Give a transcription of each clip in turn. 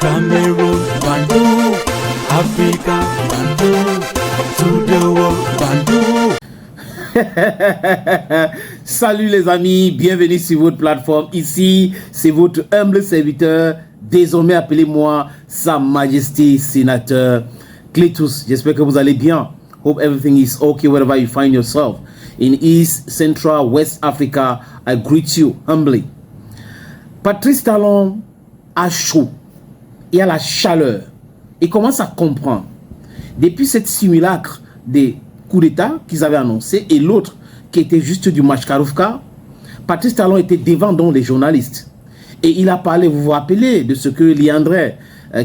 Cameroon, Bandou, Africa, Bandou, to the world, Bandou. Salut les amis, bienvenue sur votre plateforme. Ici, c'est votre humble serviteur. Désormais, appelez-moi Sa Majesté Sénateur Cletus. J'espère que vous allez bien. Hope everything is okay wherever you find yourself. In East, Central, West Africa, I greet you humbly. Patrice Talon a chaud. Il a la chaleur. Il commence à comprendre. Depuis cette simulacre des coups d'État qu'ils avaient annoncé et l'autre qui était juste du Machkaroufka, Patrice Talon était devant donc les journalistes. Et il a parlé, vous vous rappelez, de ce que Liandré,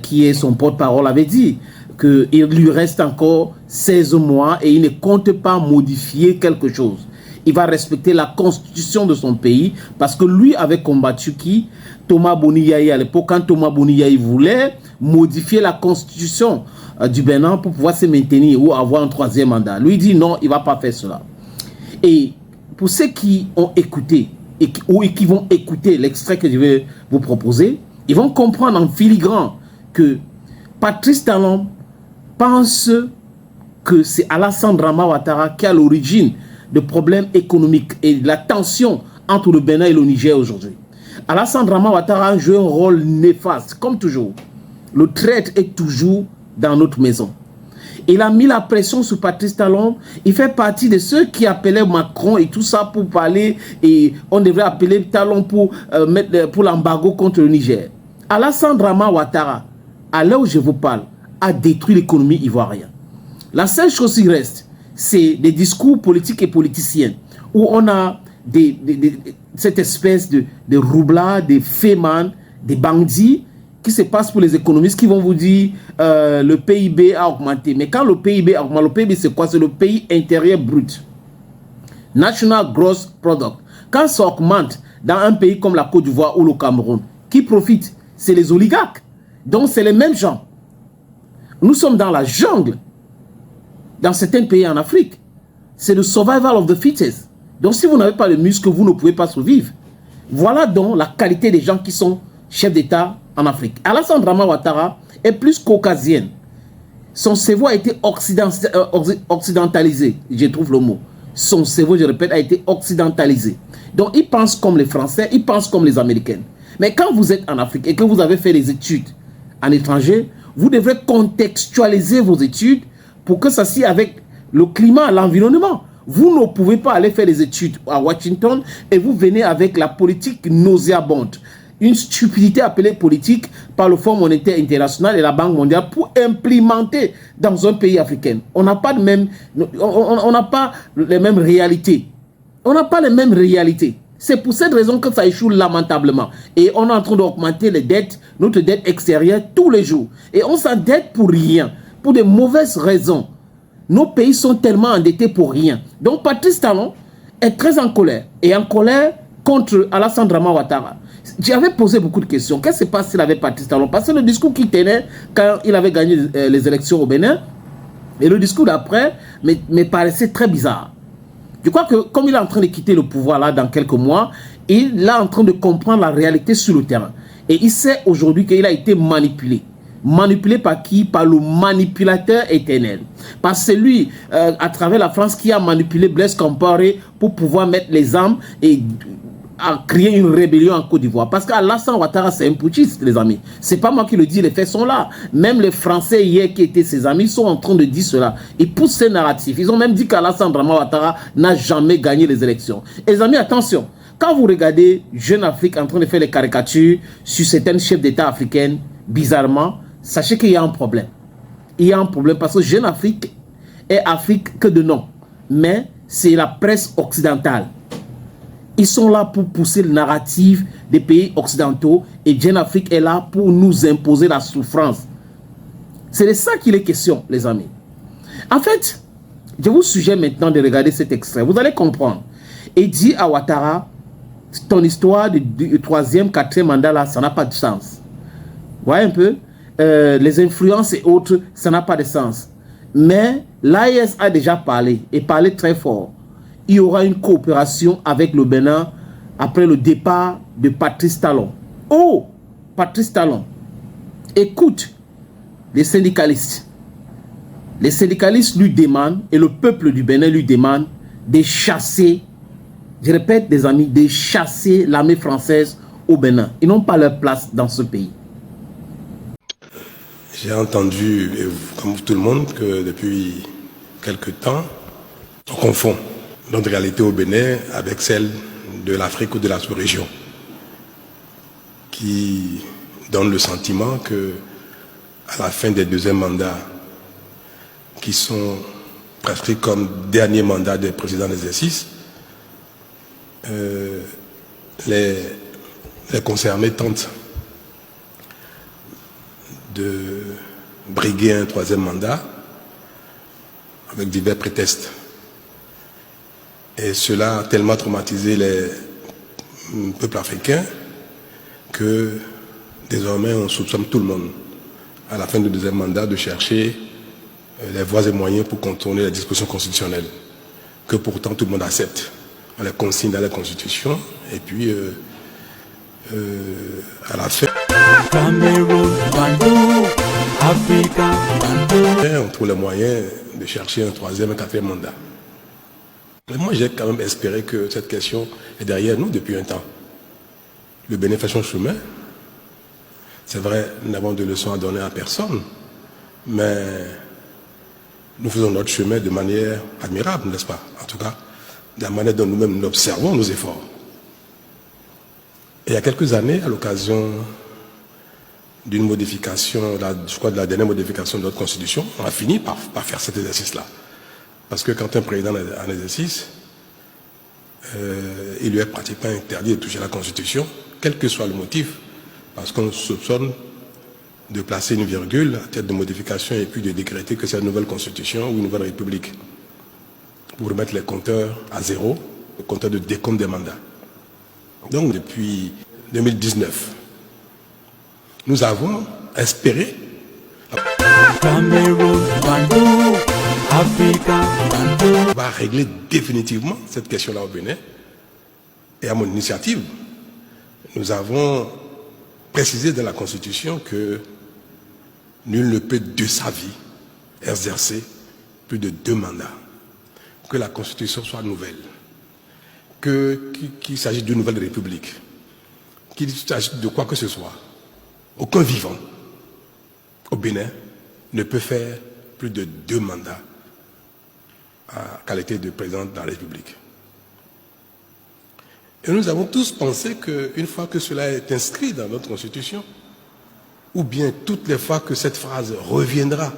qui est son porte-parole, avait dit, qu'il lui reste encore 16 mois et il ne compte pas modifier quelque chose. Il va respecter la constitution de son pays parce que lui avait combattu qui? Thomas Boni Yaye à l'époque, quand Thomas Boni Yaye voulait modifier la constitution du Bénin pour pouvoir se maintenir ou avoir un troisième mandat. Lui dit non, il ne va pas faire cela. Et pour ceux qui ont écouté ou qui vont écouter l'extrait que je vais vous proposer, ils vont comprendre en filigrane que Patrice Talon pense que c'est Alassane Dramane Ouattara qui a l'origine de problèmes économiques et de la tension entre le Bénin et le Niger aujourd'hui. Alassane Dramane Ouattara a joué un rôle néfaste, comme toujours. Le traître est toujours dans notre maison. Il a mis la pression sur Patrice Talon. Il fait partie de ceux qui appelaient Macron et tout ça pour parler. Et on devrait appeler Talon pour l'embargo contre le Niger. Alassane Dramane Ouattara, à l'heure où je vous parle, a détruit l'économie ivoirienne. La seule chose qui reste, c'est des discours politiques et politiciens où on a cette espèce de roublard, des fémans, des bandits qui se passent pour les économistes qui vont vous dire le PIB a augmenté. Mais quand le PIB a augmenté, le PIB c'est quoi? C'est le pays intérieur brut. National Gross Product. Quand ça augmente dans un pays comme la Côte d'Ivoire ou le Cameroun, qui profite? C'est les oligarques. Donc c'est les mêmes gens. Nous sommes dans la jungle. Dans certains pays en Afrique. C'est le survival of the fittest. Donc si vous n'avez pas le muscle, vous ne pouvez pas survivre. Voilà donc la qualité des gens qui sont chefs d'État en Afrique. Alassane Dramane Ouattara est plus caucasienne. Son cerveau a été occidentalisé. Je trouve le mot. Son cerveau, je répète, a été occidentalisé. Donc il pense comme les Français, il pense comme les Américains. Mais quand vous êtes en Afrique et que vous avez fait des études en étranger, vous devrez contextualiser vos études pour que ça s'y avec le climat, l'environnement. Vous ne pouvez pas aller faire des études à Washington et vous venez avec la politique nauséabonde. Une stupidité appelée politique par le Fonds monétaire international et la Banque mondiale pour implémenter dans un pays africain. On n'a pas les mêmes réalités. On n'a pas les mêmes réalités. C'est pour cette raison que ça échoue lamentablement. Et on est en train d'augmenter les dettes, notre dette extérieure tous les jours. Et on s'endette pour rien, pour de mauvaises raisons. Nos pays sont tellement endettés pour rien. Donc Patrice Talon est très en colère. Et en colère contre Alassane Dramane Ouattara. J'avais posé beaucoup de questions. Qu'est-ce qui se passe s'il avait Patrice Talon? Parce que le discours qu'il tenait quand il avait gagné les élections au Bénin et le discours d'après me paraissait très bizarre. Je crois que comme il est en train de quitter le pouvoir là dans quelques mois, il est en train de comprendre la réalité sur le terrain. Et il sait aujourd'hui qu'il a été manipulé. Manipulé par qui? Par le manipulateur éternel. Par celui à travers la France qui a manipulé Blaise Compaoré pour pouvoir mettre les armes et à créer une rébellion en Côte d'Ivoire. Parce qu'Alassane Ouattara, c'est un putschiste, les amis. C'est pas moi qui le dis, les faits sont là. Même les Français hier qui étaient ses amis sont en train de dire cela. Ils poussent ces narratifs. Ils ont même dit qu'Alassane Dramane Ouattara n'a jamais gagné les élections. Et les amis, attention. Quand vous regardez Jeune Afrique en train de faire les caricatures sur certains chefs d'État africains, bizarrement, sachez qu'il y a un problème. Il y a un problème parce que Jeune Afrique est Afrique que de nom. Mais c'est la presse occidentale. Ils sont là pour pousser le narratif des pays occidentaux et Jeune Afrique est là pour nous imposer la souffrance. C'est de ça qu'il est question, les amis. En fait, je vous suggère maintenant de regarder cet extrait. Vous allez comprendre. Et dit à Ouattara, ton histoire du troisième, quatrième mandat là, ça n'a pas de sens. Vous voyez un peu? Les influences et autres, ça n'a pas de sens. Mais l'AES a déjà parlé et parlé très fort. Il y aura une coopération avec le Bénin après le départ de Patrice Talon. Oh, Patrice Talon, écoute les syndicalistes. Les syndicalistes lui demandent, et le peuple du Bénin lui demande, de chasser, je répète des amis, de chasser l'armée française au Bénin. Ils n'ont pas leur place dans ce pays. J'ai entendu, comme tout le monde, que depuis quelque temps, on confond notre réalité au Bénin avec celle de l'Afrique ou de la sous-région, qui donne le sentiment que, à la fin des deuxièmes mandats, qui sont prescrits comme dernier mandat des présidents d'exercice, les concernés tentent de briguer un troisième mandat avec divers prétextes. Et cela a tellement traumatisé les peuples africains que désormais on soupçonne tout le monde à la fin du deuxième mandat de chercher les voies et moyens pour contourner les dispositions constitutionnelles que pourtant tout le monde accepte. On les consigne dans la Constitution et puis à la fin Cameroun, Bandou, Africa, Bandou. on trouve les moyens de chercher un troisième et quatrième mandat. Mais moi j'ai quand même espéré que cette question est derrière nous depuis un temps. Le Bénin fait son chemin. C'est vrai, nous n'avons de leçons à donner à personne, mais nous faisons notre chemin de manière admirable, n'est-ce pas? En tout cas, de la manière dont nous-mêmes nous observons nos efforts. Et il y a quelques années, à l'occasion d'une modification, je crois de la dernière modification de notre Constitution, on a fini par faire cet exercice-là. Parce que quand un président est en exercice, il lui est pratiquement interdit de toucher la Constitution, quel que soit le motif, parce qu'on soupçonne de placer une virgule à tête de modification et puis de décréter que c'est une nouvelle Constitution ou une nouvelle République, pour remettre les compteurs à zéro, le compteur de décompte des mandats. Donc depuis 2019, nous avons espéré Cameroun, Bandou, Africa, Bandou. on va régler définitivement cette question-là au Bénin. Et à mon initiative, nous avons précisé dans la Constitution que nul ne peut de sa vie exercer plus de 2 mandats. Que la Constitution soit nouvelle, qu'il s'agisse d'une nouvelle république, qu'il s'agisse de quoi que ce soit. Aucun vivant au Bénin ne peut faire plus de 2 mandats en qualité de président de la République. Et nous avons tous pensé qu'une fois que cela est inscrit dans notre Constitution, ou bien toutes les fois que cette phrase reviendra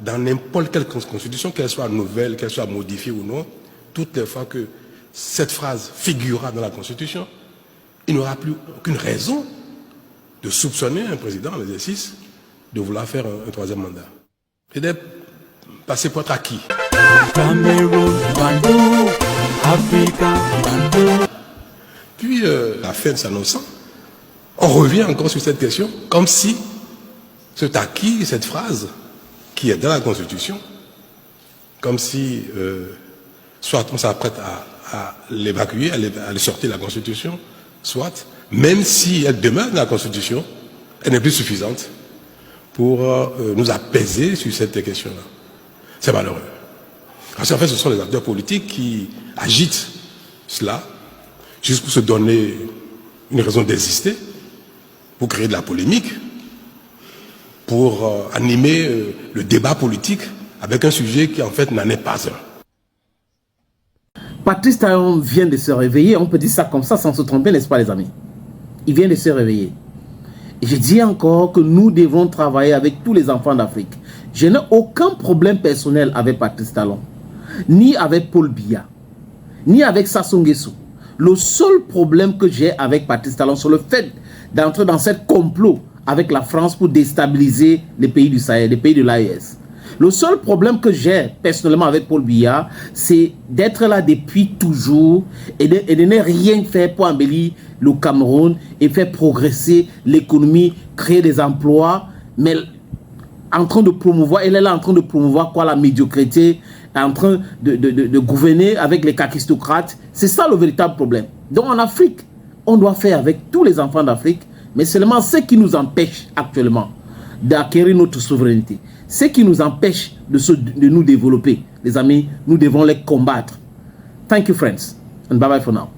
dans n'importe quelle Constitution, qu'elle soit nouvelle, qu'elle soit modifiée ou non, toutes les fois que cette phrase figurera dans la Constitution, il n'y aura plus aucune raison de soupçonner un président en exercice de vouloir faire un troisième mandat. Et d'être passé pour être acquis. Cameroun, Bandou, Africa, Bandou. Puis, la fin de s'annonçant, on revient encore sur cette question, comme si cet acquis, cette phrase, qui est dans la Constitution, comme si, soit on s'apprête à l'évacuer, à le sortir de la Constitution, soit, même si elle demeure dans la Constitution, elle n'est plus suffisante pour nous apaiser sur cette question-là. C'est malheureux. Parce qu'en fait, ce sont les acteurs politiques qui agitent cela, juste pour se donner une raison d'exister, pour créer de la polémique, pour animer le débat politique avec un sujet qui en fait n'en est pas un. Patrice Talon vient de se réveiller, on peut dire ça comme ça sans se tromper, n'est-ce pas les amis? Il vient de se réveiller. Et je dis encore que nous devons travailler avec tous les enfants d'Afrique. Je n'ai aucun problème personnel avec Patrice Talon, ni avec Paul Biya, ni avec Sassou Nguesso. Le seul problème que j'ai avec Patrice Talon, c'est le fait d'entrer dans cette complot avec la France pour déstabiliser les pays du Sahel, les pays de l'AES. Le seul problème que j'ai personnellement avec Paul Biya, c'est d'être là depuis toujours et de ne rien faire pour embellir le Cameroun et faire progresser l'économie, créer des emplois, mais en train de promouvoir, elle est là en train de promouvoir quoi, la médiocrité, en train de gouverner avec les kakistocrates. C'est ça le véritable problème. Donc en Afrique, on doit faire avec tous les enfants d'Afrique, mais seulement ce qui nous empêche actuellement d'acquérir notre souveraineté. Ce qui nous empêche de nous développer, les amis, nous devons les combattre. Thank you, friends, and bye-bye for now.